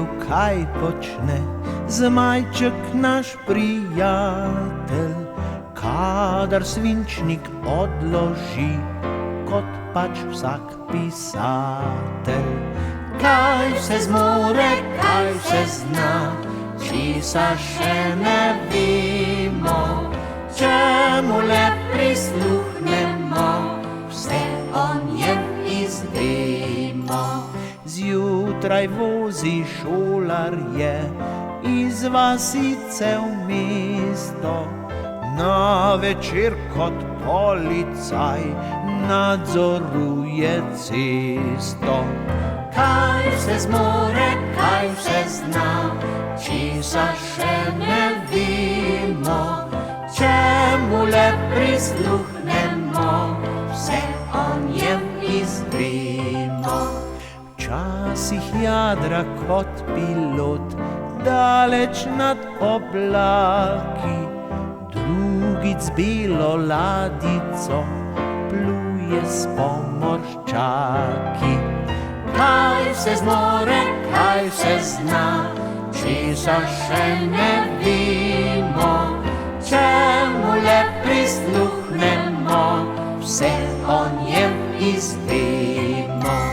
vedel, kaj počne zmajček naš prijatelj, kadar svinčnik odloži, kot pač vsak pisatelj. Kaj vse zmore, kaj vse zna, česa še ne vemo, čemu le prisluhnemo, vse o njem izvemo. Zjutraj vozi šolarje iz vasice v mesto, na večer kot policaj nadzoruje cesto. Kaj vse zmore, kaj vse zna, česa še ne vemo, čemu le prisluhnemo, vse o njem izvemo. Včasih jadra kot pilot, daleč nad oblaki, drugič z belo ladico pluje s pomorščaki. Kaj vse zmore, kaj vse zna, česa še ne vemo, čemu le prisluhnemo, vse o njem izvemo.